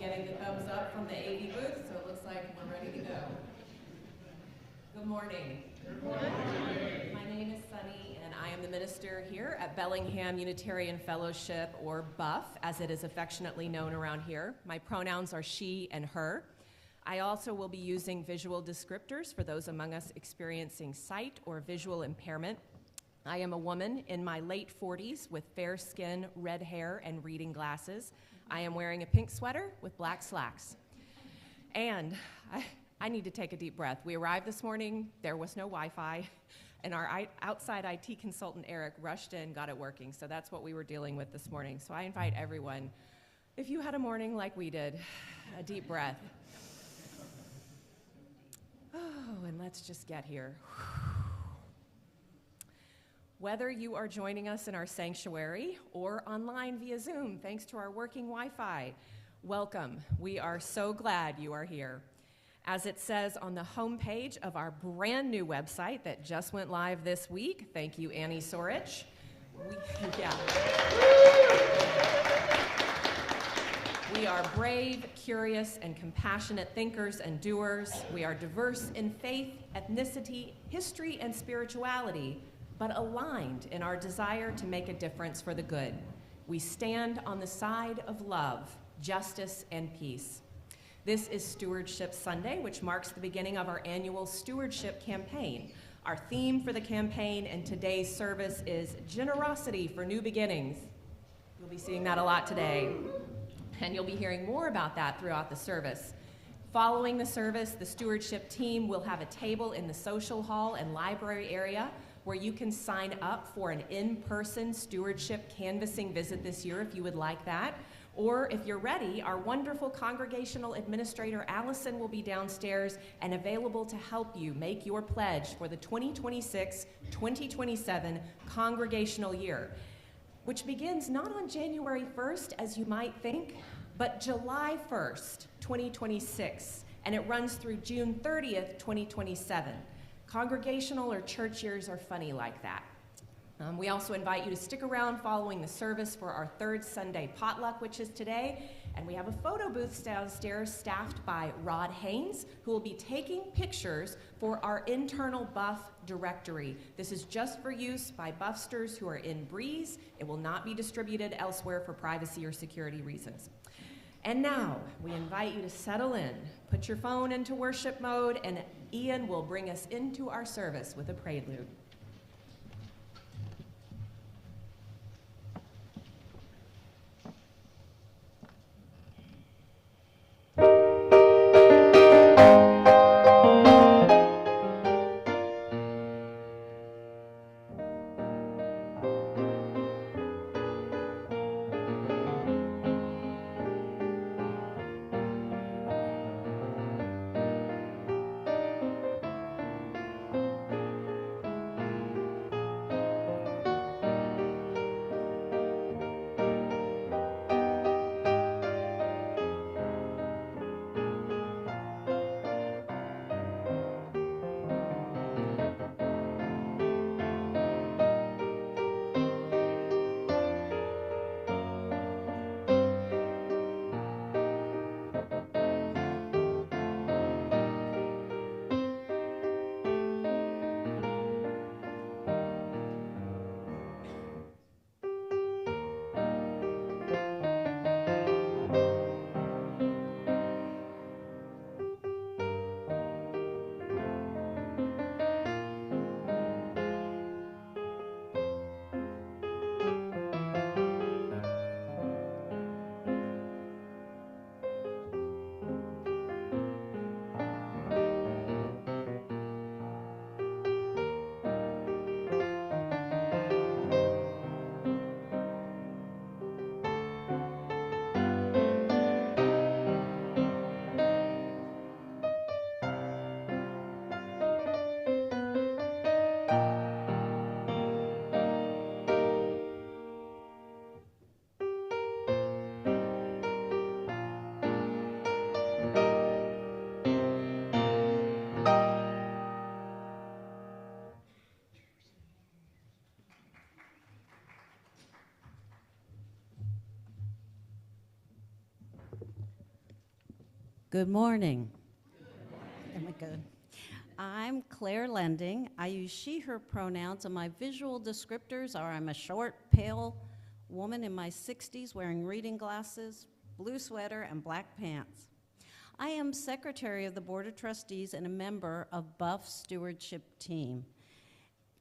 getting the thumbs up from the AV booth, so it looks like we're ready to go. Good morning. Good morning. My name is Sunny, and I am the minister here at Bellingham Unitarian Fellowship, or BUF, as it is affectionately known around here. My pronouns are she and her. I also will be using visual descriptors for those among us experiencing sight or visual impairment. I am a woman in my late 40s with fair skin, red hair, and reading glasses. I am wearing a pink sweater with black slacks. And I need to take a deep breath. We arrived this morning, there was no Wi-Fi, and our outside IT consultant, Eric, rushed in, got it working. So that's what we were dealing with this morning. So I invite everyone, if you had a morning like we did, a deep breath. Oh, and let's just get here. Whether you are joining us in our sanctuary or online via Zoom, thanks to our working Wi-Fi, welcome. We are so glad you are here. As it says on the homepage of our brand new website that just went live this week, thank you, Annie Sorich. We are brave, curious, and compassionate thinkers and doers. We are diverse in faith, ethnicity, history, and spirituality, but aligned in our desire to make a difference for the good. We stand on the side of love, justice, and peace. This is Stewardship Sunday, which marks the beginning of our annual Stewardship Campaign. Our theme for the campaign and today's service is generosity for new beginnings. You'll be seeing that a lot today, and you'll be hearing more about that throughout the service. Following the service, the stewardship team will have a table in the social hall and library area where you can sign up for an in-person stewardship canvassing visit this year if you would like that. Or if you're ready, our wonderful congregational administrator, Allison, will be downstairs and available to help you make your pledge for the 2026-2027 congregational year, which begins not on January 1st, as you might think, but July 1st, 2026, and it runs through June 30th, 2027. Congregational or church years are funny like that. We also invite you to stick around following the service for our third Sunday potluck, which is today, and we have a photo booth downstairs staffed by Rod Haynes, who will be taking pictures for our internal BUF directory. This is just for use by Buffsters who are in Breeze. It will not be distributed elsewhere for privacy or security reasons. And now, we invite you to settle in, put your phone into worship mode, and Ian will bring us into our service with a prelude. Good morning. Am I good? I'm Claire Lending. I use she, her pronouns, and my visual descriptors are I'm a short, pale woman in my 60s wearing reading glasses, blue sweater, and black pants. I am secretary of the Board of Trustees and a member of Buff Stewardship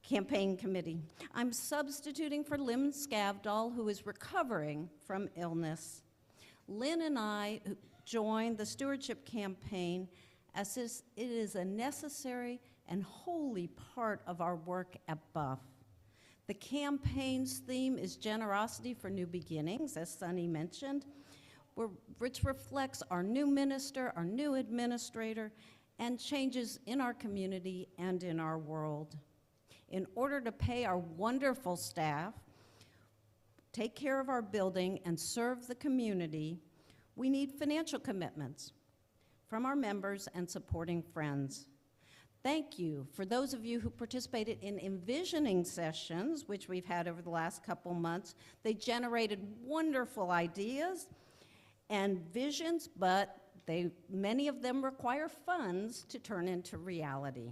Campaign Committee. I'm substituting for Lynn Scavdall, who is recovering from illness. Lynn and I joined the Stewardship Campaign as it is a necessary and holy part of our work at Buff. The campaign's theme is generosity for new beginnings, as Sunny mentioned, which reflects our new minister, our new administrator, and changes in our community and in our world. In order to pay our wonderful staff, take care of our building, and serve the community, we need financial commitments from our members and supporting friends. Thank you for those of you who participated in envisioning sessions, which we've had over the last couple months. They generated wonderful ideas and visions, but many of them require funds to turn into reality.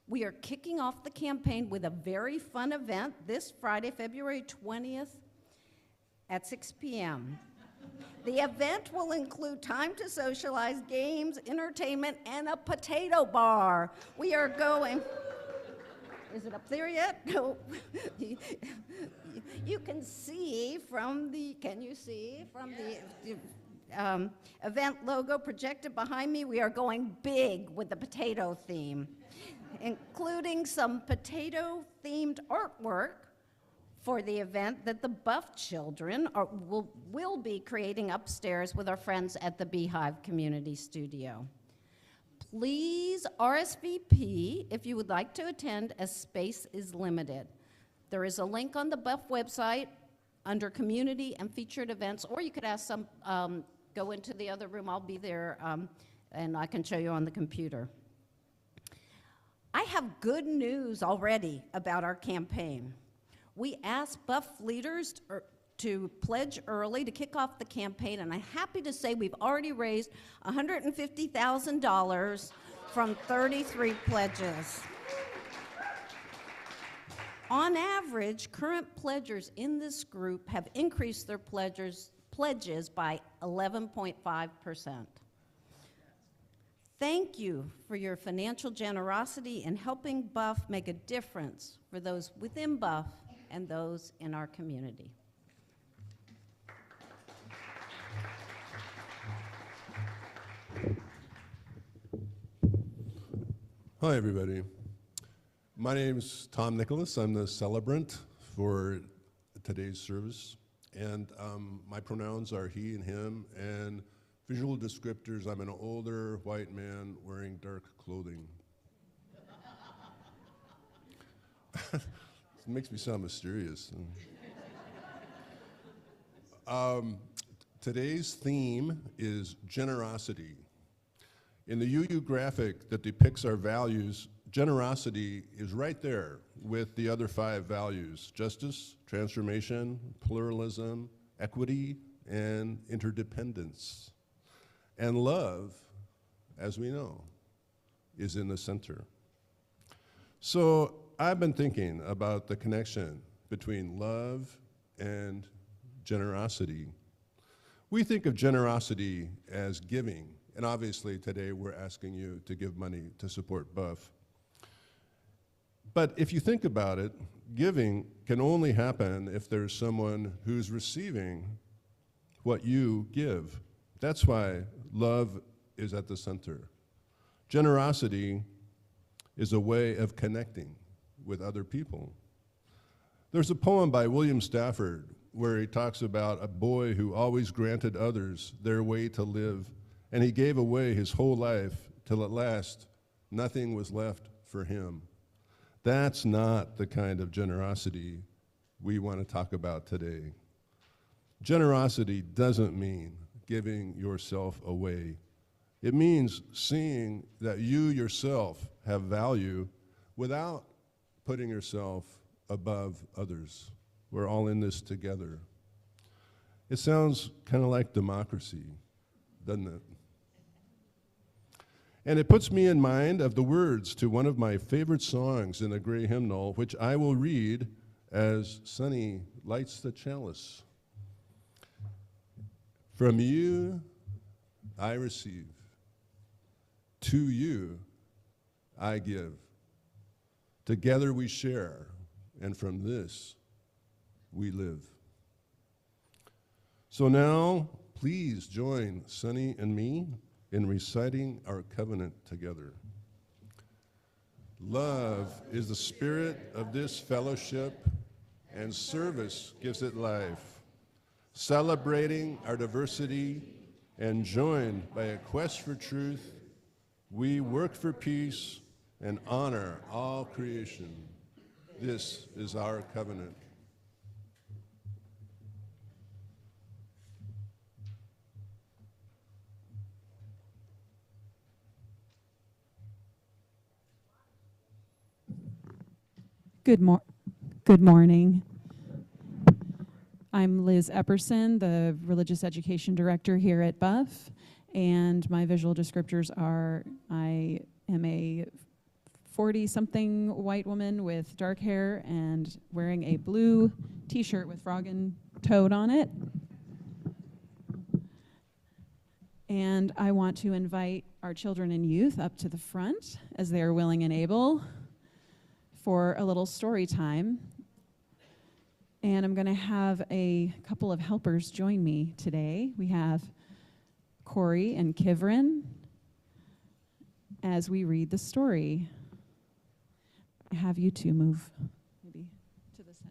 We are kicking off the campaign with a very fun event this Friday, February 20th at 6 p.m. The event will include time to socialize, games, entertainment, and a potato bar. We are going, is it up there yet? No. You can see from the, event logo projected behind me, we are going big with the potato theme, including some potato-themed artwork for the event that the Buff children will be creating upstairs with our friends at the Beehive Community Studio. Please RSVP if you would like to attend, as space is limited. There is a link on the Buff website under community and featured events, or you could ask some, go into the other room, I'll be there, and I can show you on the computer. I have good news already about our campaign. We asked Buff leaders to pledge early to kick off the campaign, and I'm happy to say we've already raised $150,000 from 33 pledges. On average, current pledgers in this group have increased their pledges by 11.5%. Thank you for your financial generosity in helping Buff make a difference for those within Buff and those in our community. Hi, everybody. My name's Tom Nicholas. I'm the celebrant for today's service, and my pronouns are he and him, and visual descriptors, I'm an older white man wearing dark clothing. It makes me sound mysterious. Today's theme is generosity. In the UU graphic that depicts our values, generosity is right there with the other 5 values: justice, transformation, pluralism, equity, and interdependence. And love, as we know, is in the center. So I've been thinking about the connection between love and generosity. We think of generosity as giving, and obviously today we're asking you to give money to support Buff. But if you think about it, giving can only happen if there's someone who's receiving what you give. That's why love is at the center. Generosity is a way of connecting with other people. There's a poem by William Stafford where he talks about a boy who always granted others their way to live, and he gave away his whole life till at last nothing was left for him. That's not the kind of generosity we want to talk about today. Generosity doesn't mean giving yourself away. It means seeing that you yourself have value without putting yourself above others. We're all in this together. It sounds kind of like democracy, doesn't it? And it puts me in mind of the words to one of my favorite songs in the Gray Hymnal, which I will read as Sonny lights the chalice. From you I receive, to you I give. Together we share, and from this we live. So now, please join Sonny and me in reciting our covenant together. Love is the spirit of this fellowship, and service gives it life. Celebrating our diversity and joined by a quest for truth, we work for peace and honor all creation. This is our covenant. Good morning. I'm Liz Epperson, the Religious Education Director here at Buff, and my visual descriptors are I am a 40-something white woman with dark hair and wearing a blue t-shirt with frog and toad on it. And I want to invite our children and youth up to the front as they are willing and able for a little story time. And I'm going to have a couple of helpers join me today. We have Corey and Kivrin as we read the story. I have you two move maybe to the center.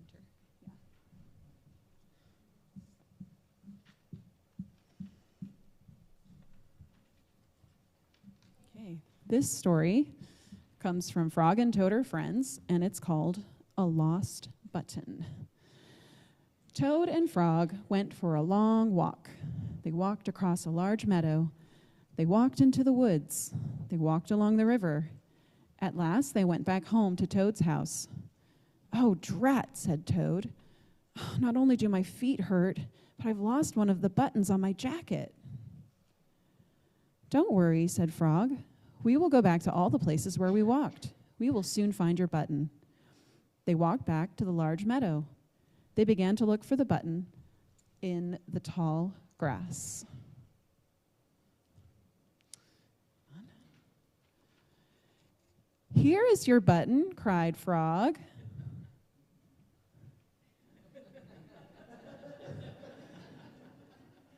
Yeah. Okay, this story comes from Frog and Toad Are Friends, and it's called A Lost Button. Toad and Frog went for a long walk. They walked across a large meadow. They walked into the woods. They walked along the river. At last, they went back home to Toad's house. "Oh, drat," said Toad. "Not only do my feet hurt, but I've lost one of the buttons on my jacket." "Don't worry," said Frog. "We will go back to all the places where we walked. We will soon find your button." They walked back to the large meadow. They began to look for the button in the tall grass. "Here is your button," cried Frog.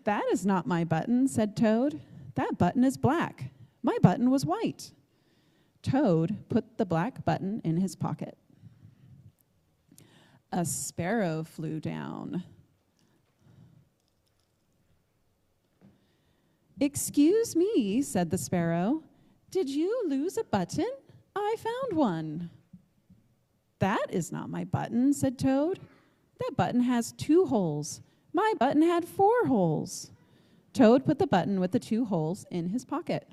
"That is not my button," said Toad. "That button is black. My button was white." Toad put the black button in his pocket. A sparrow flew down. "Excuse me," said the sparrow. "Did you lose a button? I found one." "That is not my button," said Toad. "That button has 2 holes. My button had 4 holes." Toad put the button with the 2 holes in his pocket.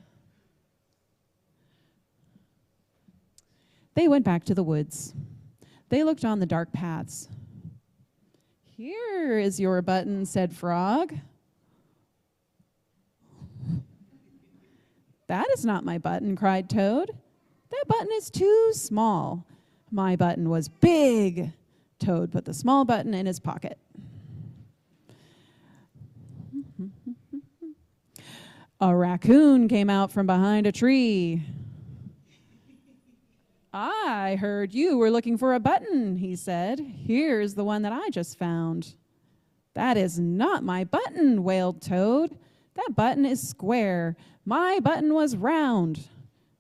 They went back to the woods. They looked on the dark paths. "Here is your button," said Frog. "That is not my button," cried Toad. "That button is too small. My button was big." Toad put the small button in his pocket. A raccoon came out from behind a tree. "I heard you were looking for a button," he said. "Here's the one that I just found." "That is not my button," wailed Toad. "That button is square. My button was round."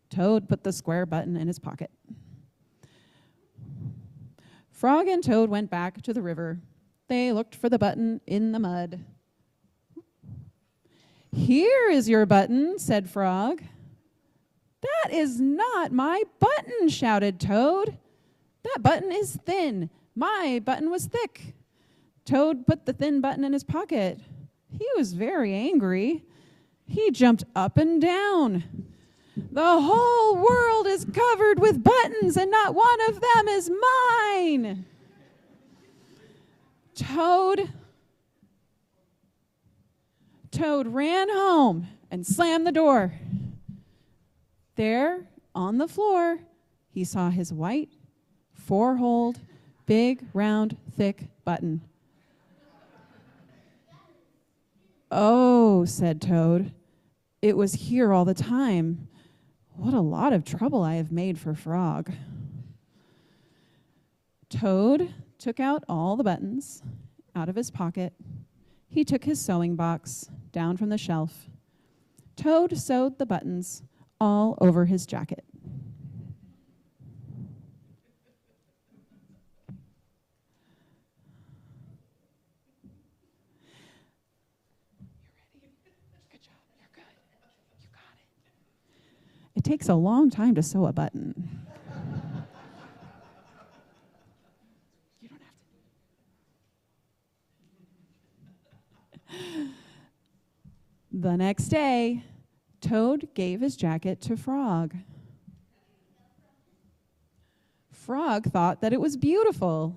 Toad put the square button in his pocket. Frog and Toad went back to the river. They looked for the button in the mud. "Here is your button," said Frog. "That is not my button," shouted Toad. "That button is thin. My button was thick." Toad put the thin button in his pocket. He was very angry. He jumped up and down. "The whole world is covered with buttons, and not one of them is mine." Toad ran home and slammed the door. There, on the floor, he saw his white, four-holed, big, round, thick button. "Oh," said Toad, "it was here all the time. What a lot of trouble I have made for Frog." Toad took out all the buttons out of his pocket. He took his sewing box down from the shelf. Toad sewed the buttons all over his jacket. It takes a long time to sew a button. You don't have to. The next day, Toad gave his jacket to Frog. Frog thought that it was beautiful.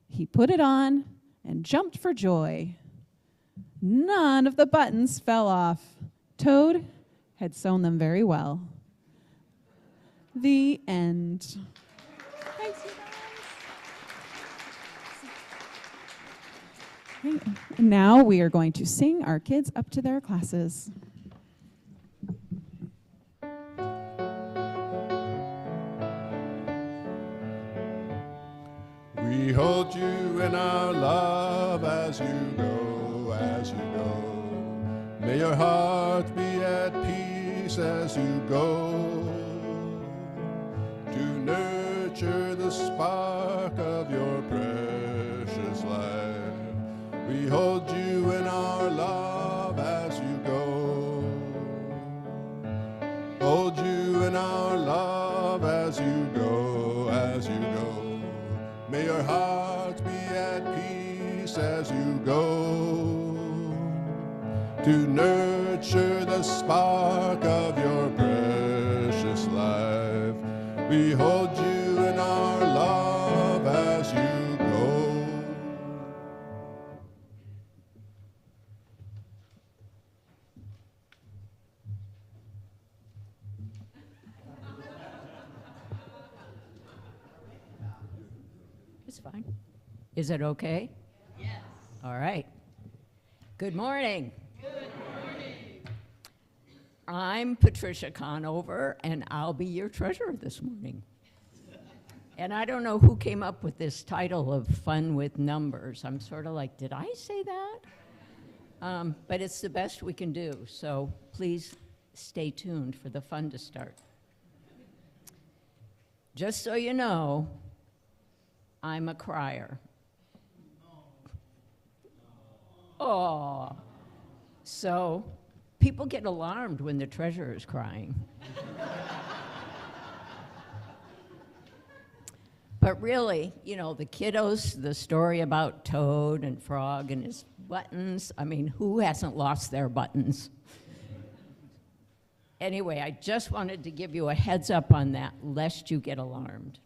He put it on and jumped for joy. None of the buttons fell off. Toad had sewn them very well. The end. Thanks, you guys. Okay, now we are going to sing our kids up to their classes. We hold you in our love as you go, as you go. May your heart be at peace as you go. To nurture the spark of your precious life. We hold you in our love as you go. Hold you in our love as you go, as you go. May your heart be at peace as you go. To nurture the spark of your precious life. We hold you in our love as you go. It's fine. Is it okay? Yes. All right. Good morning. Good morning. I'm Patricia Conover, and I'll be your treasurer this morning. And I don't know who came up with this title of Fun with Numbers. I'm sort of like, did I say that? But it's the best we can do, so please stay tuned for the fun to start. Just so you know, I'm a crier. Oh, so people get alarmed when the treasurer is crying. But really, you know, the kiddos, the story about Toad and Frog and his buttons, I mean, who hasn't lost their buttons? Anyway, I just wanted to give you a heads up on that, lest you get alarmed.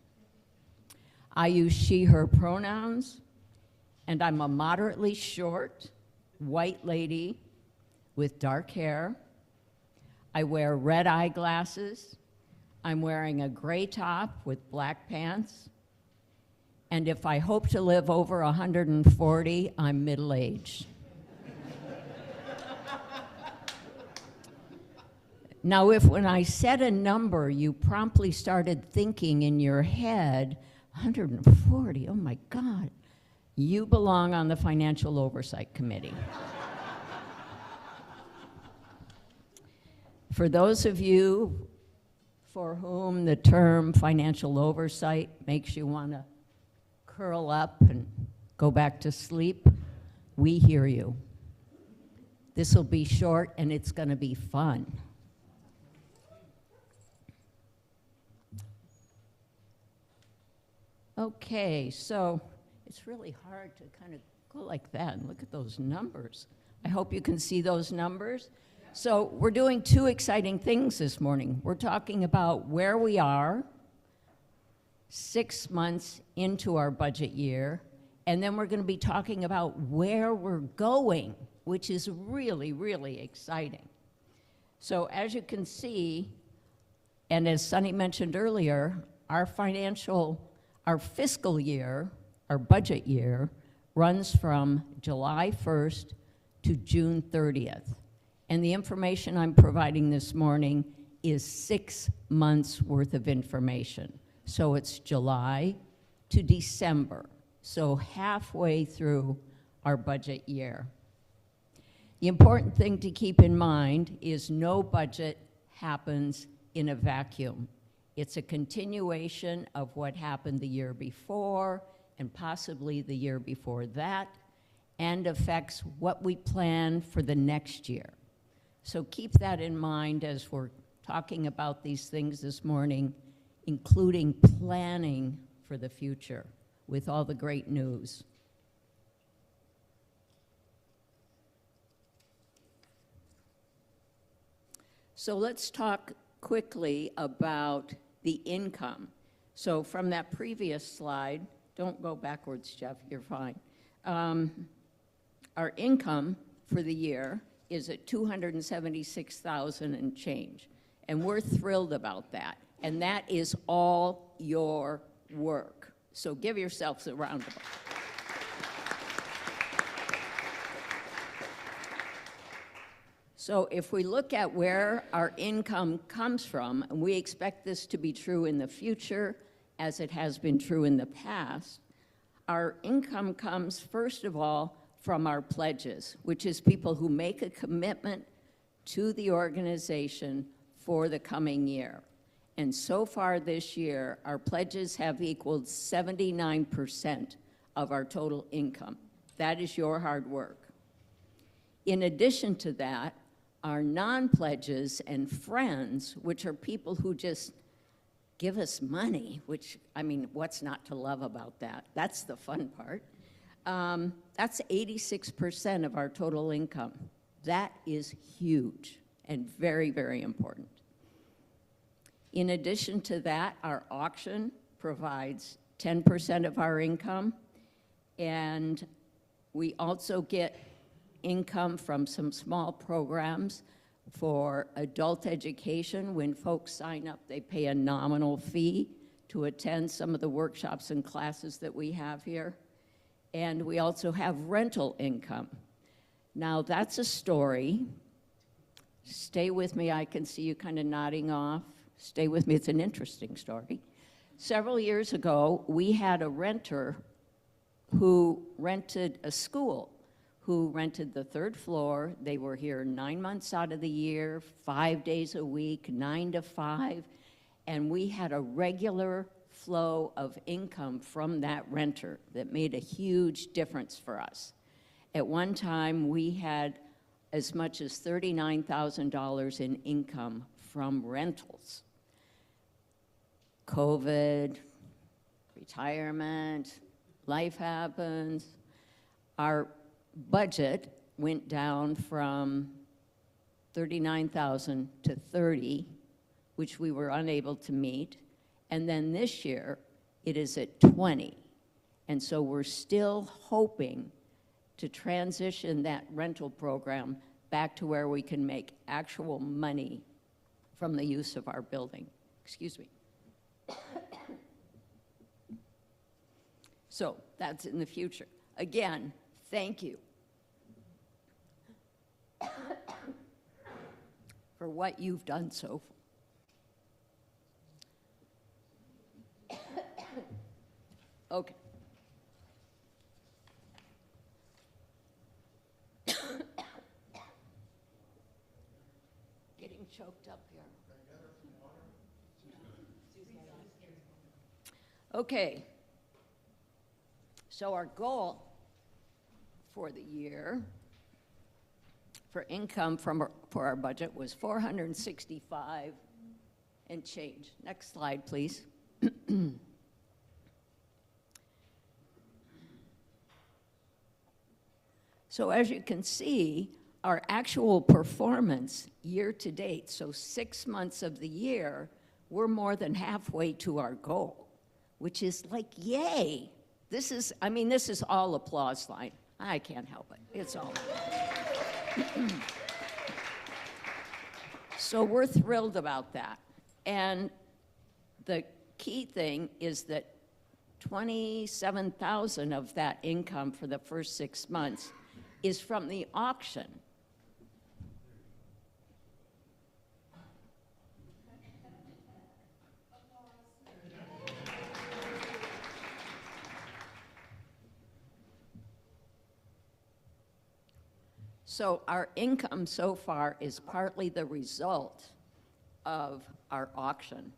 I use she, her pronouns, and I'm a moderately short, white lady with dark hair. I wear red eyeglasses. I'm wearing a gray top with black pants. And if I hope to live over 140, I'm middle-aged. Now, if when I said a number, you promptly started thinking in your head, 140, oh my God, you belong on the Financial Oversight Committee. For those of you for whom the term financial oversight makes you want to curl up and go back to sleep, we hear you. This will be short and it's going to be fun. Okay, so it's really hard to kind of go like that and look at those numbers. I hope you can see those numbers. So we're doing two exciting things this morning. We're talking about where we are 6 months into our budget year, and then we're going to be talking about where we're going, which is really, really exciting. So as you can see, And as Sunny mentioned earlier, our fiscal year, our budget year, runs from July 1st to June 30th. And the information I'm providing this morning is 6 months worth of information. So it's July to December, so halfway through our budget year. The important thing to keep in mind is no budget happens in a vacuum. It's a continuation of what happened the year before and possibly the year before that, and affects what we plan for the next year. So keep that in mind as we're talking about these things this morning, including planning for the future with all the great news. So let's talk quickly about the income. So from that previous slide, don't go backwards, Jeff, you're fine. Our income for the year is at $276,000 and change, and we're thrilled about that. And that is all your work. So give yourselves a round of applause. So if we look at where our income comes from, and we expect this to be true in the future as it has been true in the past, our income comes, first of all, from our pledges, which is people who make a commitment to the organization for the coming year. And so far this year, our pledges have equaled 79% of our total income. That is your hard work. In addition to that, our non-pledges and friends, which are people who just give us money, which, I mean, what's not to love about that? That's the fun part. That's 86% of our total income. That is huge and very, very important. In addition to that, our auction provides 10% of our income, and we also get income from some small programs for adult education. When folks sign up, they pay a nominal fee to attend some of the workshops and classes that we have here. And we also have rental income. Now, that's a story. Stay with me. I can see you kind of nodding off. Stay with me. It's an interesting story. Several years ago, we had a renter who rented a school, who rented the third floor. They were here 9 months out of the year, 5 days a week, 9 to 5, and we had a regular flow of income from that renter that made a huge difference for us. At one time, we had as much as $39,000 in income from rentals. COVID, retirement, life happens. Our budget went down from $39,000 to $30,000, which we were unable to meet. And then this year, it is at $20,000. And so we're still hoping to transition that rental program back to where we can make actual money from the use of our building. Excuse me. So that's in the future. Again, thank you for what you've done so far. Okay. Getting choked up here. Okay. So our goal for the year for income for our budget was $465 and change. Next slide, please. So as you can see, our actual performance year to date, so 6 months of the year, we're more than halfway to our goal, which is like, yay. This is all applause line. I can't help it. It's all. So we're thrilled about that. And the key thing is that 27,000 of that income for the first 6 months is from the auction. So our income so far is partly the result of our auction.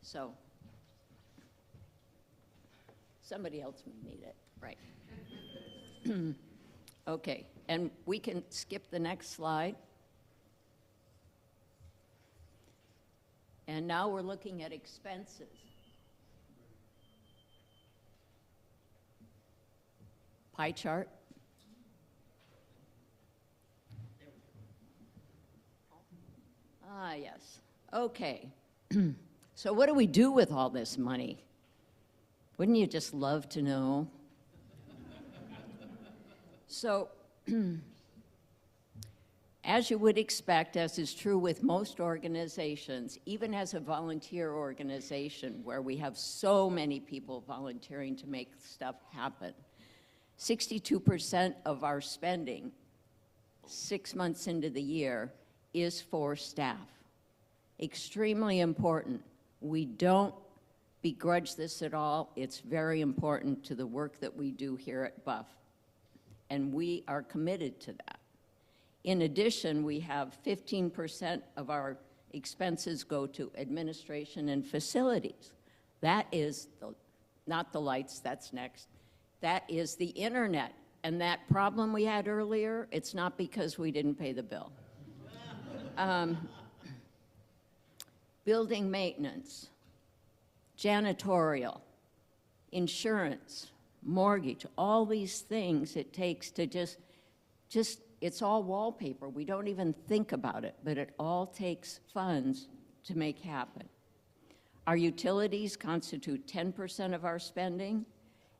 So somebody else may need it, right? Okay, and we can skip the next slide. And now we're looking at expenses. Pie chart. Ah, yes. Okay. So what do we do with all this money? Wouldn't you just love to know? So, as you would expect, as is true with most organizations, even as a volunteer organization where we have so many people volunteering to make stuff happen, 62% of our spending 6 months into the year is for staff. Extremely important. We don't begrudge this at all. It's very important to the work that we do here at Buff, and we are committed to that. In addition, we have 15% of our expenses go to administration and facilities. That is not the lights, that's next. That is the internet. And that problem we had earlier, it's not because we didn't pay the bill. Building maintenance, janitorial, insurance, mortgage, all these things it takes to just it's all wallpaper. We don't even think about it, but it all takes funds to make happen. Our utilities constitute 10% of our spending,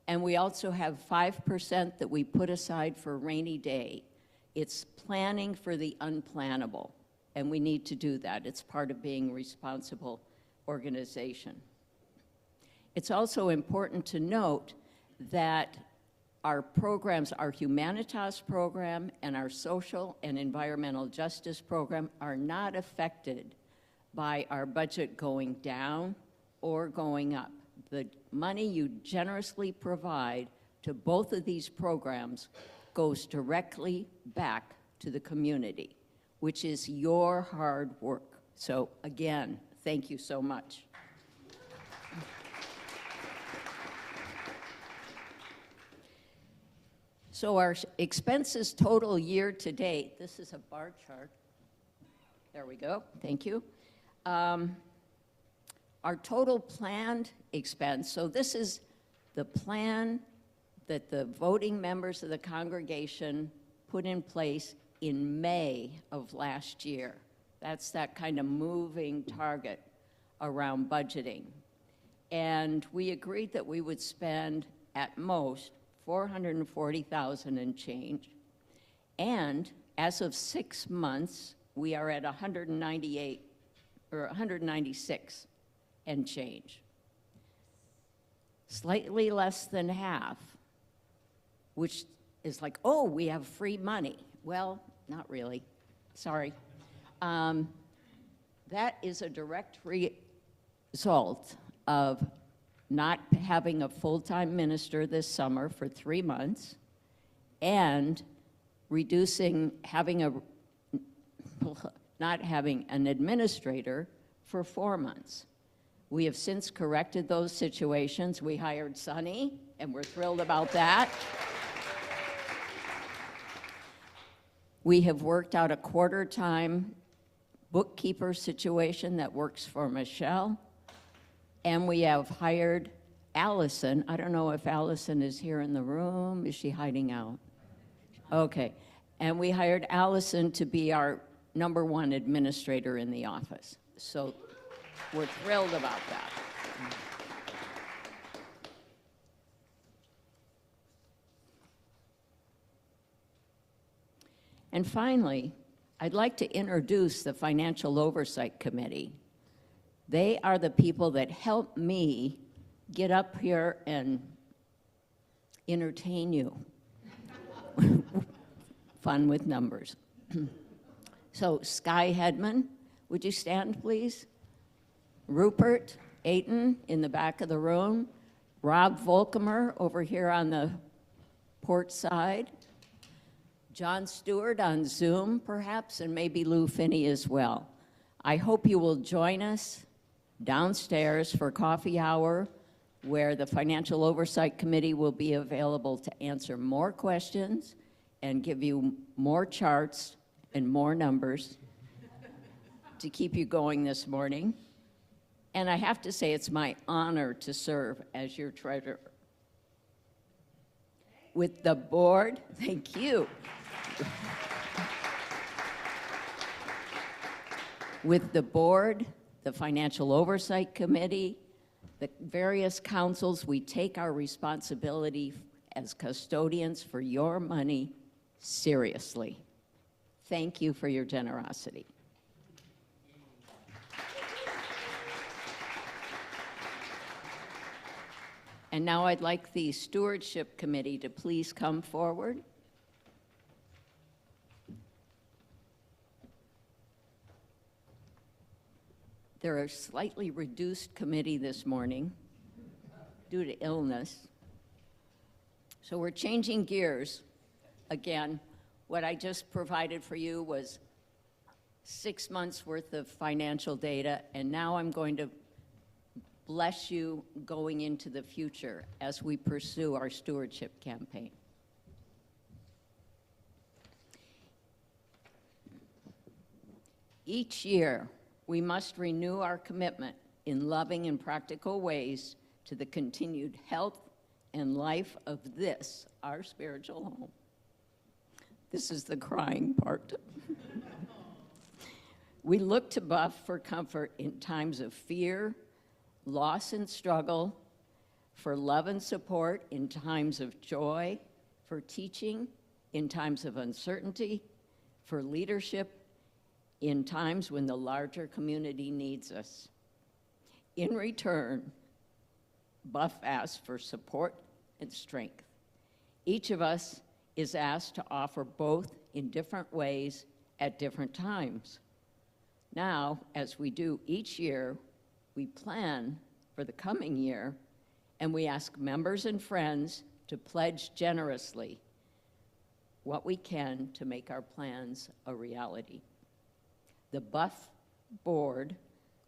and we also have 5% that we put aside for a rainy day. It's planning for the unplannable, and we need to do that. It's part of being a responsible organization. It's also important to note that our programs, our Humanitas program and our social and environmental justice program are not affected by our budget going down or going up. The money you generously provide to both of these programs goes directly back to the community, which is your hard work. So again, thank you so much. So our expenses total year to date, this is a bar chart. There we go, thank you. Our total planned expense, so this is the plan that the voting members of the congregation put in place in May of last year. That's that kind of moving target around budgeting. And we agreed that we would spend at most $440,000 and change. And as of 6 months, we are at 198 or 196 and change. Slightly less than half, which is like, oh, we have free money. Well, not really, sorry. That is a direct result of not having a full-time minister this summer for 3 months and not having an administrator for 4 months. We have since corrected those situations. We hired Sonny, and we're thrilled about that. We have worked out a quarter-time bookkeeper situation that works for Michelle. And we have hired Allison. I don't know if Allison is here in the room. Is she hiding out? Okay. And we hired Allison to be our #1 administrator in the office. So we're thrilled about that. And finally, I'd like to introduce the Financial Oversight Committee. They are the people that help me get up here and entertain you. Fun with numbers. So Sky Hedman, would you stand, please? Rupert Ayton in the back of the room. Rob Volkemer over here on the port side. John Stewart on Zoom, perhaps, and maybe Lou Finney as well. I hope you will join us downstairs for coffee hour, where the Financial Oversight Committee will be available to answer more questions and give you more charts and more numbers to keep you going this morning. And I have to say, it's my honor to serve as your treasurer. With the board, thank you. With the board, the Financial Oversight Committee, the various councils, we take our responsibility as custodians for your money seriously. Thank you for your generosity. And now I'd like the Stewardship Committee to please come forward. They're a slightly reduced committee this morning due to illness. So we're changing gears. Again, what I just provided for you was 6 months worth of financial data, and now I'm going to bless you going into the future as we pursue our stewardship campaign. Each year, we must renew our commitment in loving and practical ways to the continued health and life of this, our spiritual home. This is the crying part. We look to Buff for comfort in times of fear, loss and struggle, for love and support in times of joy, for teaching in times of uncertainty, for leadership in times when the larger community needs us. In return, Buff asks for support and strength. Each of us is asked to offer both in different ways at different times. Now, as we do each year, we plan for the coming year, and we ask members and friends to pledge generously what we can to make our plans a reality. The Buff Board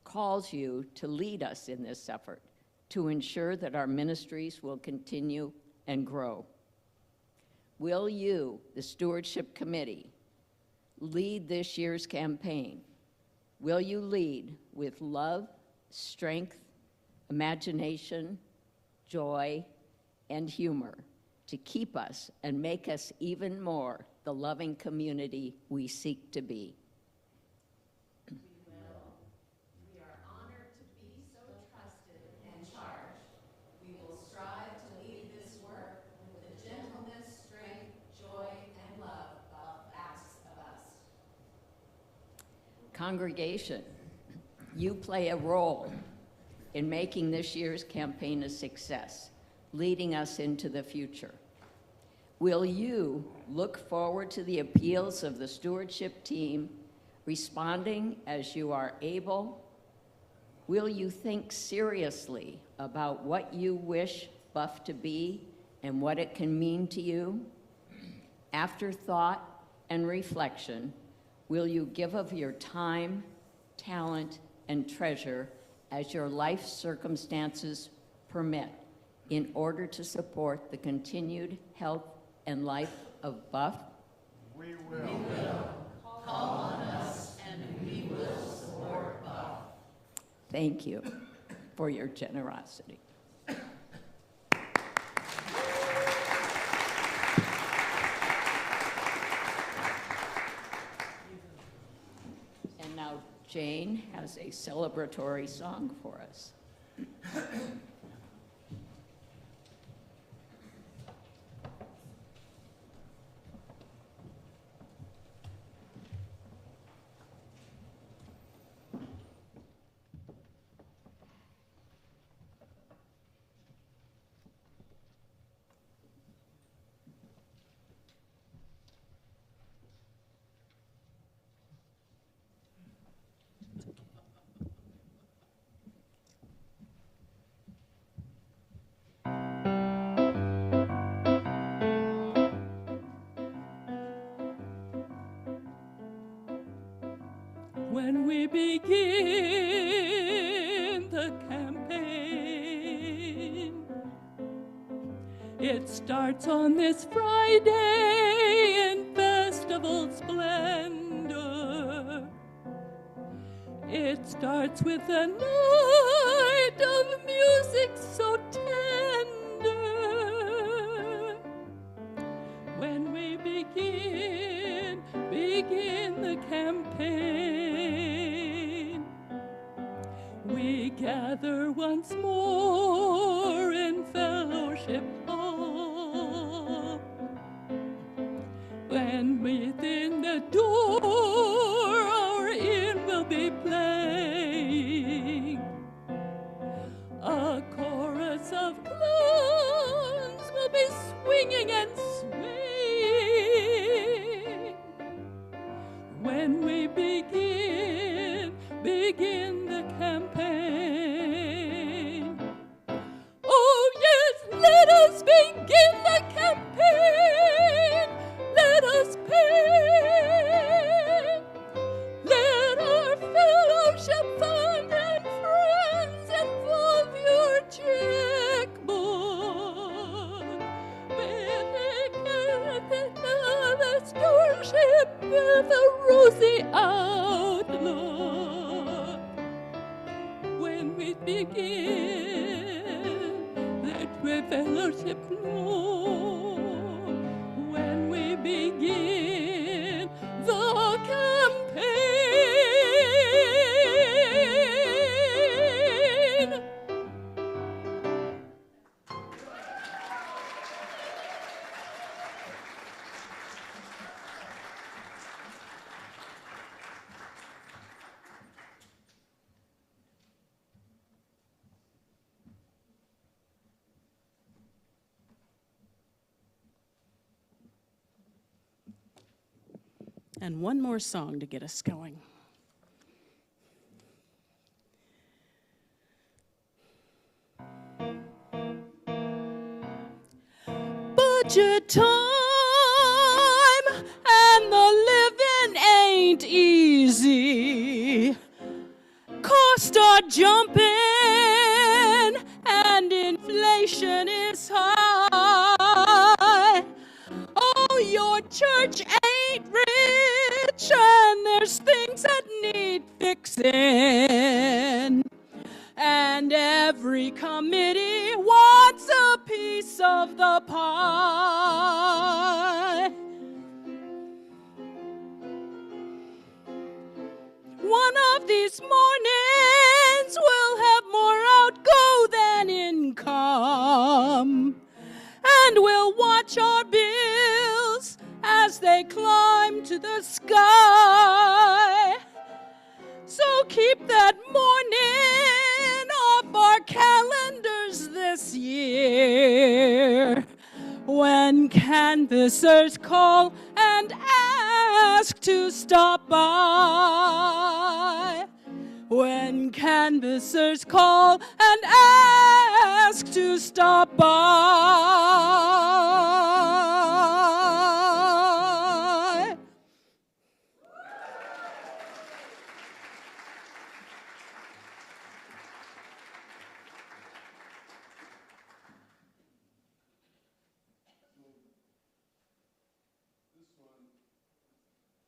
calls you to lead us in this effort to ensure that our ministries will continue and grow. Will you, the Stewardship Committee, lead this year's campaign? Will you lead with love, strength, imagination, joy, and humor to keep us and make us even more the loving community we seek to be? We will. We are honored to be so trusted and charged. We will strive to lead this work with the gentleness, strength, joy, and love Buff asks of us. Congregation, you play a role in making this year's campaign a success, leading us into the future. Will you look forward to the appeals of the stewardship team, responding as you are able? Will you think seriously about what you wish Buff to be and what it can mean to you? After thought and reflection, will you give of your time, talent, and treasure as your life circumstances permit in order to support the continued health and life of Buff? We will. We will. Call on us, and we will support Buff. Thank you for your generosity. And now Jane has a celebratory song for us. we begin the campaign. It starts on this Friday in festival splendor. It starts with a night of music so tender. When we begin the campaign, we gather once more in fellowship hall. When within the door our hymn will be playing, a chorus of clowns will be swinging and swaying. When we begin the campaign. Oh yes, let us begin the campaign. Let us pay. Let our fellowship fund and friends involve your checkbook. With the stewardship with a rosy outlook. When we begin, let we fellowship know. When we begin the campaign. And one more song to get us going. Budget time and the living ain't easy. Costs are jumping and inflation is high. Oh, your church ain't rich and there's things that need fixing. And every committee wants a piece of the pie. One of these mornings we'll have more outgo than income. And we'll watch our bills as they climb to the sky. So keep that morning off our calendars this year. When canvassers call and ask to stop by. When canvassers call and ask to stop by.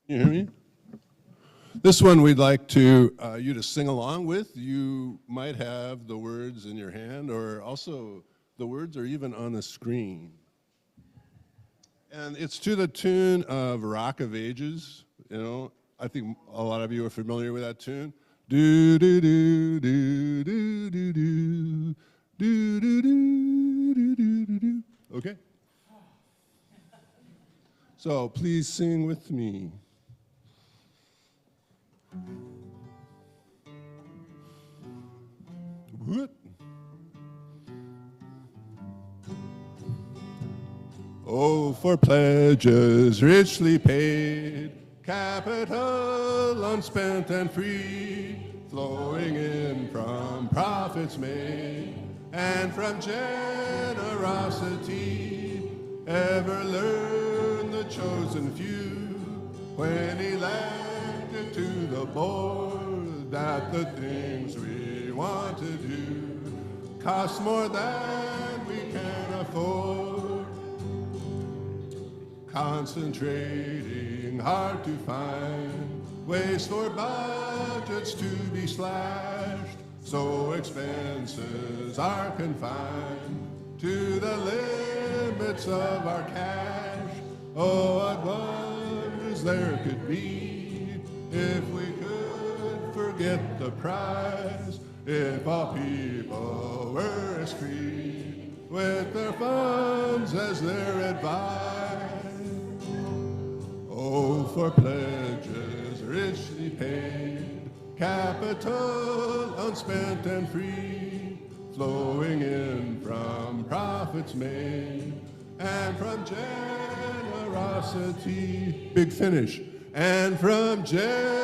You hear me? This one we'd like to you to sing along with. You might have the words in your hand, or also the words are even on the screen. And it's to the tune of Rock of Ages. You know, I think a lot of you are familiar with that tune. Do do do do do do do do do do do do do. Okay. So please sing with me. What? Oh, for pledges richly paid, capital unspent and free, flowing in from profits made, and from generosity, ever learn the chosen few, when elected to the board, that the things we want to do cost more than we can afford. Concentrating hard to find ways for budgets to be slashed, so expenses are confined to the limits of our cash. Oh, what wonders there could be if we could forget the price, if all people were as free with their funds as their advice. Oh, for pledges richly paid, capital unspent and free, flowing in from profits made and from generosity. Big finish. And from generosity.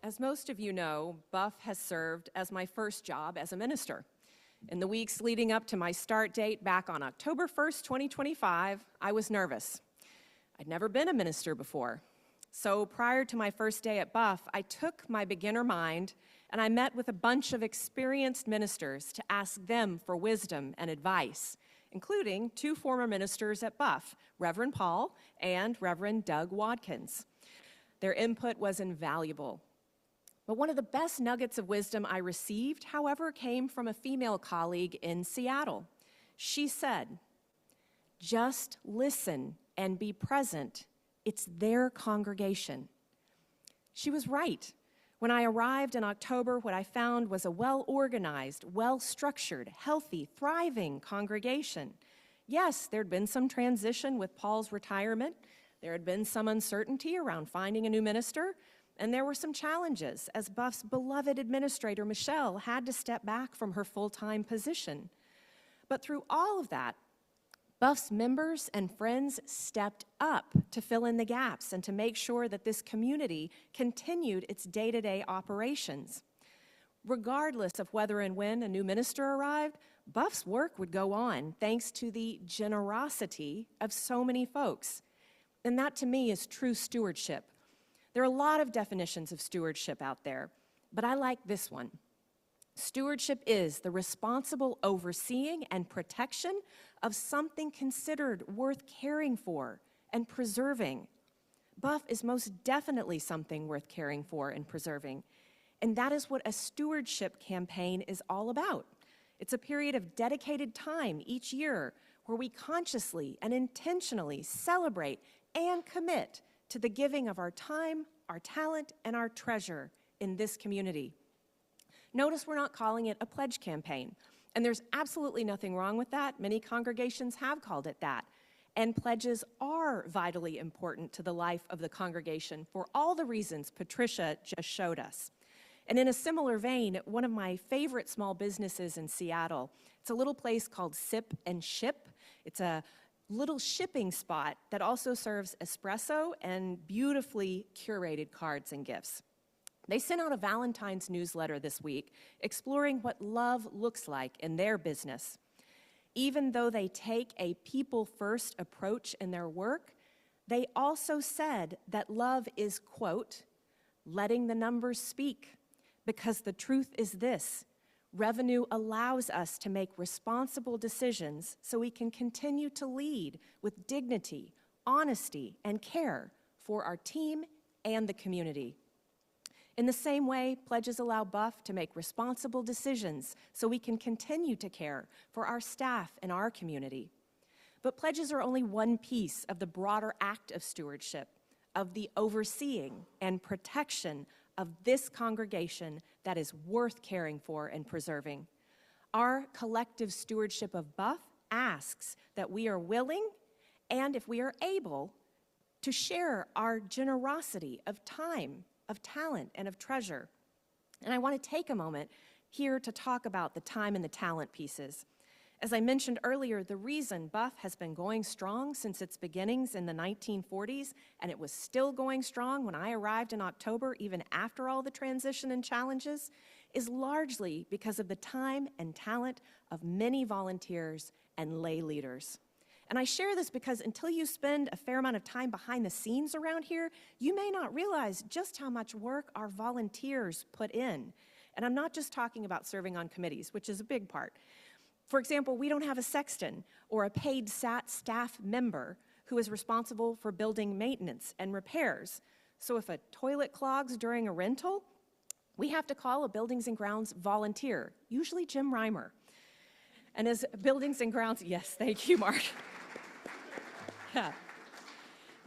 As most of you know, Buff has served as my first job as a minister. In the weeks leading up to my start date back on October 1st, 2025, I was nervous. I'd never been a minister before. So prior to my first day at Buff, I took my beginner mind and I met with a bunch of experienced ministers to ask them for wisdom and advice, including two former ministers at Buff, Reverend Paul and Reverend Doug Watkins. Their input was invaluable. But one of the best nuggets of wisdom I received, however, came from a female colleague in Seattle. She said, "Just listen and be present. It's their congregation." She was right. When I arrived in October, what I found was a well-organized, well-structured, healthy, thriving congregation. Yes, there'd been some transition with Paul's retirement. There had been some uncertainty around finding a new minister. And there were some challenges, as Buff's beloved administrator, Michelle, had to step back from her full-time position. But through all of that, Buff's members and friends stepped up to fill in the gaps and to make sure that this community continued its day-to-day operations. Regardless of whether and when a new minister arrived, Buff's work would go on thanks to the generosity of so many folks. And that, to me, is true stewardship. There are a lot of definitions of stewardship out there, but I like this one. Stewardship is the responsible overseeing and protection of something considered worth caring for and preserving. Buff is most definitely something worth caring for and preserving, and that is what a stewardship campaign is all about. It's a period of dedicated time each year where we consciously and intentionally celebrate and commit to the giving of our time, our talent, and our treasure in this community. Notice we're not calling it a pledge campaign, and there's absolutely nothing wrong with that. Many congregations have called it that, and pledges are vitally important to the life of the congregation for all the reasons Patricia just showed us. And in a similar vein, one of my favorite small businesses in Seattle, it's a little place called Sip and Ship. It's a little shipping spot that also serves espresso and beautifully curated cards and gifts. They sent out a Valentine's newsletter this week exploring what love looks like in their business. Even though they take a people-first approach in their work, they also said that love is, quote, letting the numbers speak, because the truth is this: revenue allows us to make responsible decisions so we can continue to lead with dignity, honesty, and care for our team and the community. In the same way, pledges allow Buff to make responsible decisions so we can continue to care for our staff and our community. But pledges are only one piece of the broader act of stewardship, of the overseeing and protection of this congregation that is worth caring for and preserving. Our collective stewardship of Buff asks that we are willing, and if we are able, to share our generosity of time, of talent, and of treasure. And I want to take a moment here to talk about the time and the talent pieces. As I mentioned earlier, the reason Buff has been going strong since its beginnings in the 1940s, and it was still going strong when I arrived in October, even after all the transition and challenges, is largely because of the time and talent of many volunteers and lay leaders. And I share this because until you spend a fair amount of time behind the scenes around here, you may not realize just how much work our volunteers put in. And I'm not just talking about serving on committees, which is a big part. For example, we don't have a sexton or a paid staff member who is responsible for building maintenance and repairs. So if a toilet clogs during a rental, we have to call a Buildings and Grounds volunteer, usually Jim Reimer. And as Buildings and Grounds, yes, thank you, Mark. Yeah.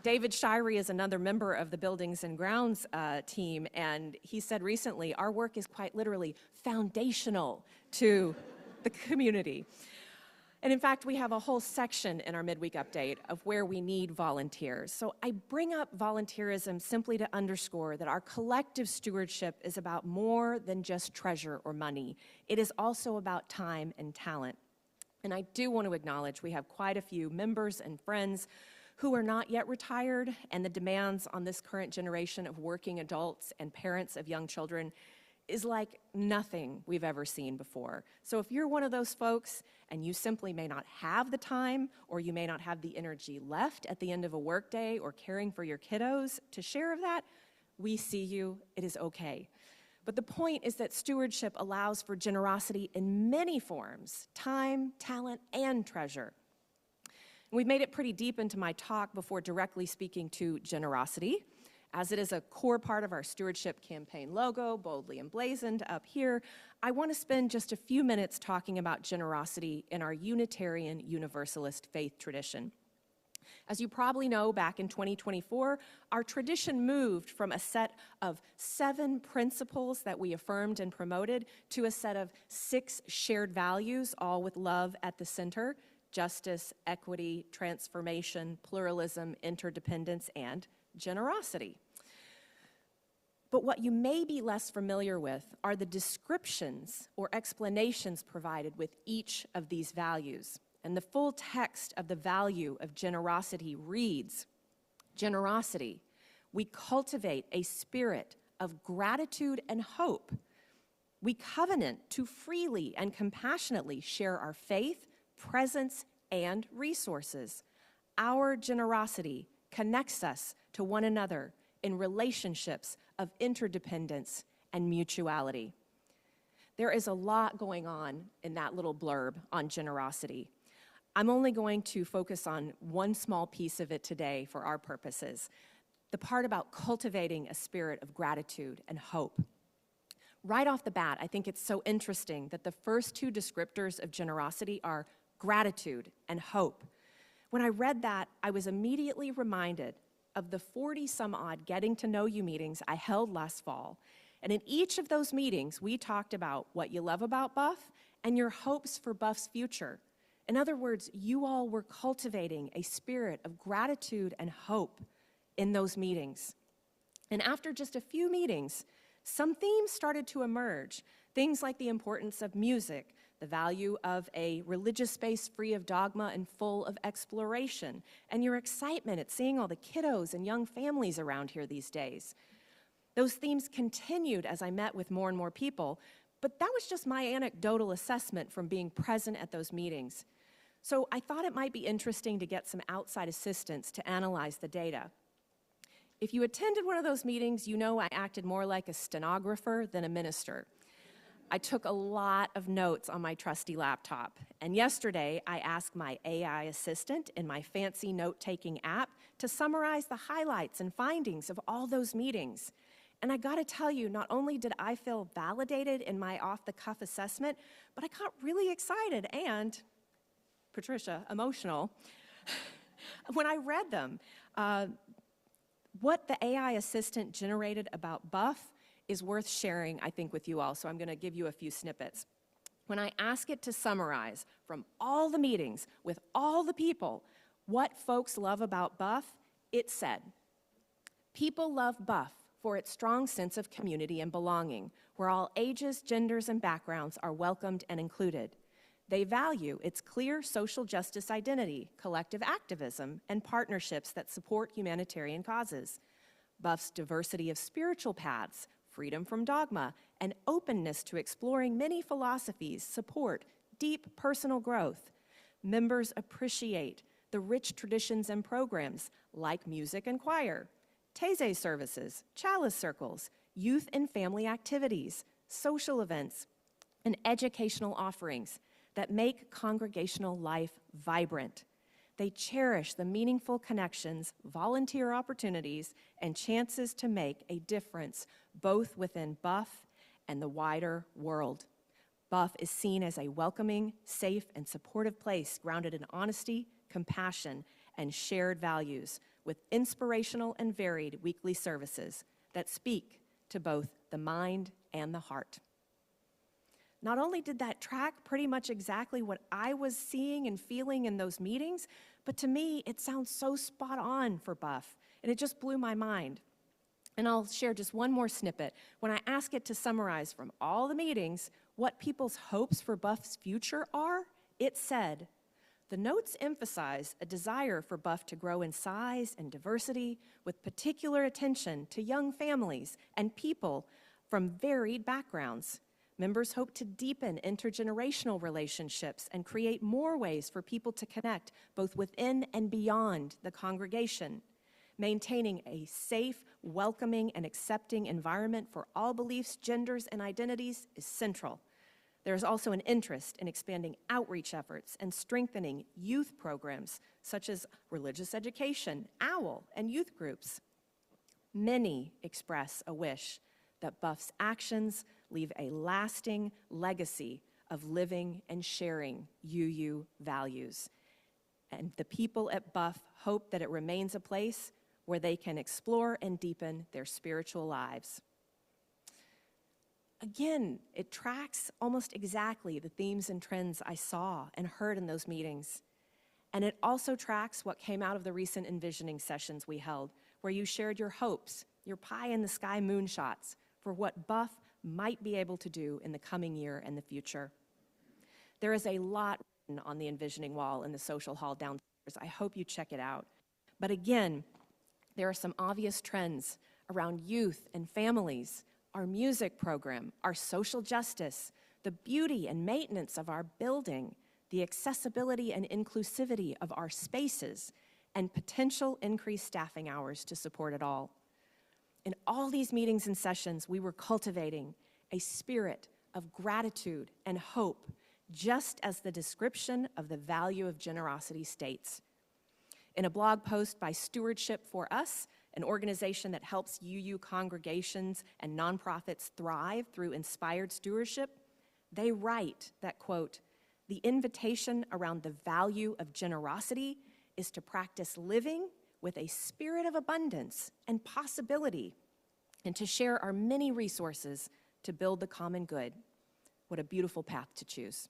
David Shirey is another member of the Buildings and Grounds team, and he said recently, our work is quite literally foundational to the community. And in fact, we have a whole section in our midweek update of where we need volunteers. So I bring up volunteerism simply to underscore that our collective stewardship is about more than just treasure or money. It is also about time and talent. And I do want to acknowledge we have quite a few members and friends who are not yet retired, and the demands on this current generation of working adults and parents of young children is like nothing we've ever seen before. So if you're one of those folks and you simply may not have the time or you may not have the energy left at the end of a workday or caring for your kiddos to share of that, we see you, it is okay. But the point is that stewardship allows for generosity in many forms: time, talent, and treasure. We've made it pretty deep into my talk before directly speaking to generosity, as it is a core part of our Stewardship Campaign logo, boldly emblazoned up here. I want to spend just a few minutes talking about generosity in our Unitarian Universalist faith tradition. As you probably know, back in 2024, our tradition moved from a set of 7 principles that we affirmed and promoted to a set of 6 shared values, all with love at the center: justice, equity, transformation, pluralism, interdependence, and generosity. But what you may be less familiar with are the descriptions or explanations provided with each of these values. And the full text of the value of generosity reads, generosity, we cultivate a spirit of gratitude and hope. We covenant to freely and compassionately share our faith, presence, and resources. Our generosity connects us to one another in relationships of interdependence and mutuality. There is a lot going on in that little blurb on generosity. I'm only going to focus on one small piece of it today for our purposes, the part about cultivating a spirit of gratitude and hope. Right off the bat, I think it's so interesting that the first 2 descriptors of generosity are gratitude and hope. When I read that, I was immediately reminded of the 40-some-odd getting to know you meetings I held last fall. And in each of those meetings, we talked about what you love about Buff and your hopes for Buff's future. In other words, you all were cultivating a spirit of gratitude and hope in those meetings. And after just a few meetings, some themes started to emerge. Things like the importance of music, the value of a religious space free of dogma and full of exploration, and your excitement at seeing all the kiddos and young families around here these days. Those themes continued as I met with more and more people, but that was just my anecdotal assessment from being present at those meetings. So I thought it might be interesting to get some outside assistance to analyze the data. If you attended one of those meetings, you know I acted more like a stenographer than a minister. I took a lot of notes on my trusty laptop, and yesterday I asked my AI assistant in my fancy note-taking app to summarize the highlights and findings of all those meetings. And I gotta tell you, not only did I feel validated in my off-the-cuff assessment, but I got really excited and, Patricia, emotional when I read them. What the AI assistant generated about Buff is worth sharing, I think, with you all, so I'm going to give you a few snippets. When I ask it to summarize from all the meetings with all the people what folks love about Buff, it said, people love Buff for its strong sense of community and belonging, where all ages, genders, and backgrounds are welcomed and included. They value its clear social justice identity, collective activism, and partnerships that support humanitarian causes. Buff's diversity of spiritual paths, freedom from dogma, and openness to exploring many philosophies support deep personal growth. Members appreciate the rich traditions and programs like music and choir, Taizé services, chalice circles, youth and family activities, social events, and educational offerings that make congregational life vibrant. They cherish the meaningful connections, volunteer opportunities, and chances to make a difference both within Buff and the wider world. Buff is seen as a welcoming, safe, and supportive place grounded in honesty, compassion, and shared values, with inspirational and varied weekly services that speak to both the mind and the heart. Not only did that track pretty much exactly what I was seeing and feeling in those meetings, but to me, it sounds so spot on for Buff, and it just blew my mind. And I'll share just one more snippet. When I ask it to summarize from all the meetings what people's hopes for Buff's future are, it said, the notes emphasize a desire for Buff to grow in size and diversity with particular attention to young families and people from varied backgrounds. Members hope to deepen intergenerational relationships and create more ways for people to connect both within and beyond the congregation. Maintaining a safe, welcoming, and accepting environment for all beliefs, genders, and identities is central. There is also an interest in expanding outreach efforts and strengthening youth programs such as religious education, OWL, and youth groups. Many express a wish that Buff's actions leave a lasting legacy of living and sharing UU values. And the people at Buff hope that it remains a place where they can explore and deepen their spiritual lives. Again, it tracks almost exactly the themes and trends I saw and heard in those meetings. And it also tracks what came out of the recent envisioning sessions we held, where you shared your hopes, your pie-in-the-sky moonshots for what Buff might be able to do in the coming year and the future. There is a lot written on the envisioning wall in the social hall downstairs. I hope you check it out. But again, there are some obvious trends around youth and families, our music program, our social justice, the beauty and maintenance of our building, the accessibility and inclusivity of our spaces, and potential increased staffing hours to support it all. In all these meetings and sessions, we were cultivating a spirit of gratitude and hope, just as the description of the value of generosity states. In a blog post by Stewardship for Us, an organization that helps UU congregations and nonprofits thrive through inspired stewardship, they write that, quote, the invitation around the value of generosity is to practice living with a spirit of abundance and possibility, and to share our many resources to build the common good. What a beautiful path to choose.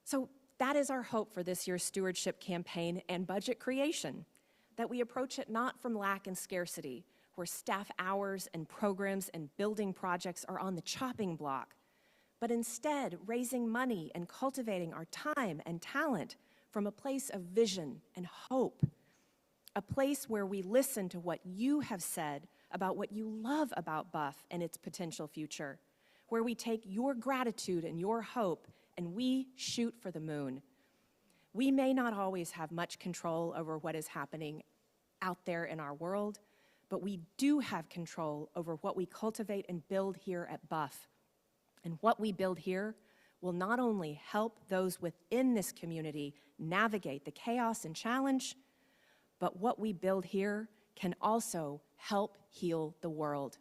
So that is our hope for this year's stewardship campaign and budget creation, that we approach it not from lack and scarcity, where staff hours and programs and building projects are on the chopping block, but instead raising money and cultivating our time and talent from a place of vision and hope, a place where we listen to what you have said about what you love about Buff and its potential future, where we take your gratitude and your hope and we shoot for the moon. We may not always have much control over what is happening out there in our world, but we do have control over what we cultivate and build here at Buff. And what we build here will not only help those within this community navigate the chaos and challenge, but what we build here can also help heal the world.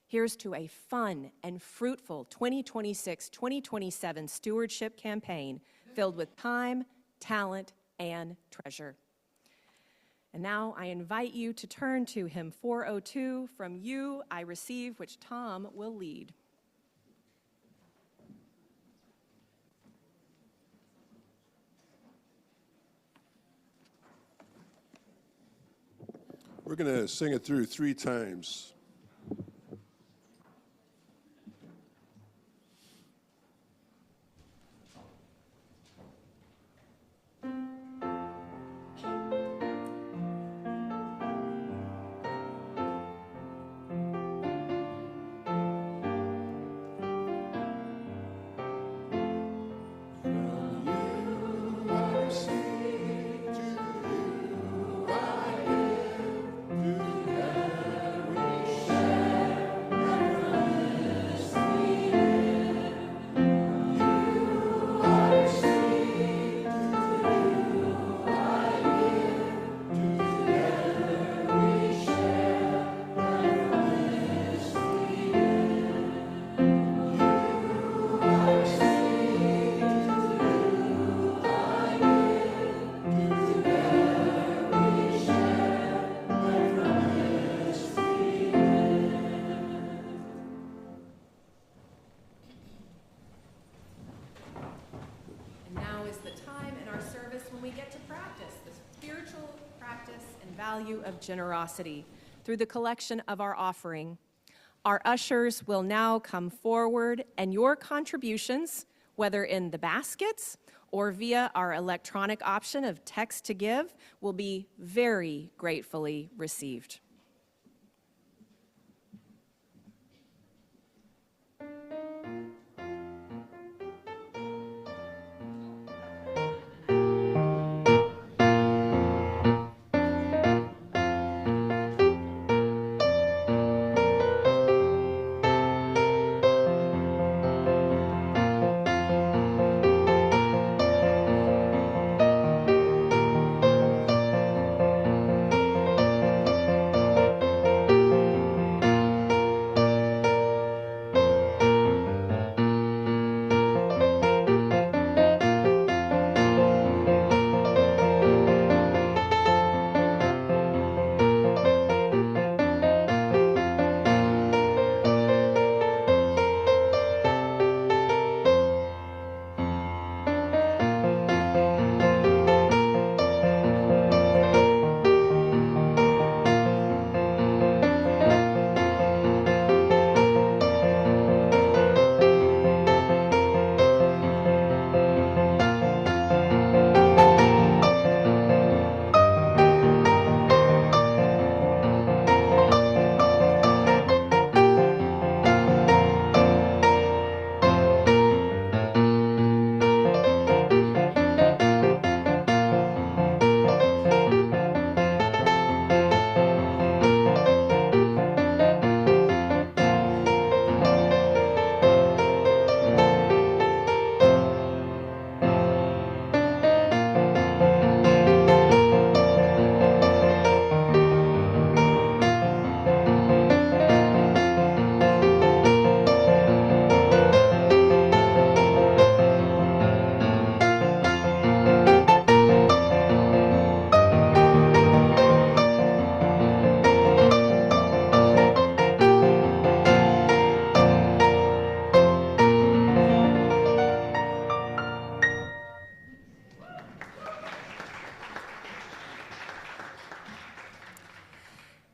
Here's to a fun and fruitful 2026-2027 stewardship campaign filled with time, talent, and treasure. And now I invite you to turn to hymn 402, From You I Receive, which Tom will lead. We're going to sing it through 3 times. value of generosity through the collection of our offering. Our ushers will now come forward, and your contributions, whether in the baskets or via our electronic option of text to give, will be very gratefully received.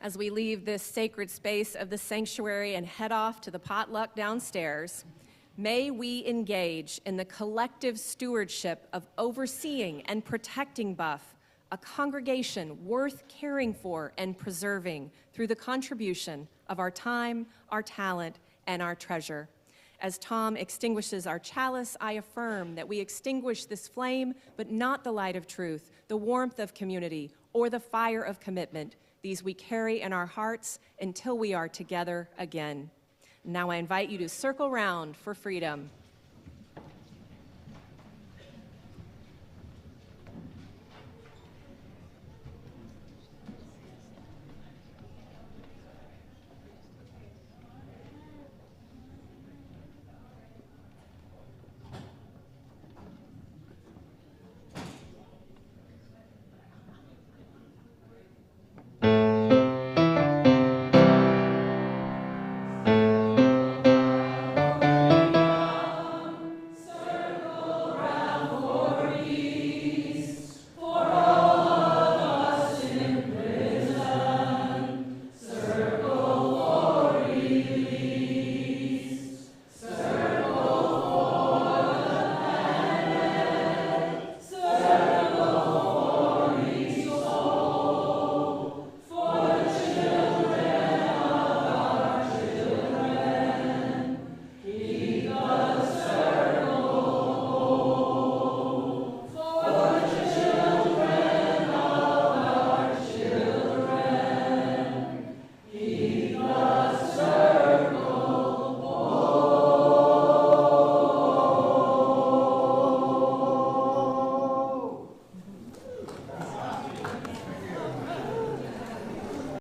As we leave this sacred space of the sanctuary and head off to the potluck downstairs, may we engage in the collective stewardship of overseeing and protecting Buff, a congregation worth caring for and preserving through the contribution of our time, our talent, and our treasure. As Tom extinguishes our chalice, I affirm that we extinguish this flame, but not the light of truth, the warmth of community, or the fire of commitment. These we carry in our hearts until we are together again. Now I invite you to circle round for freedom.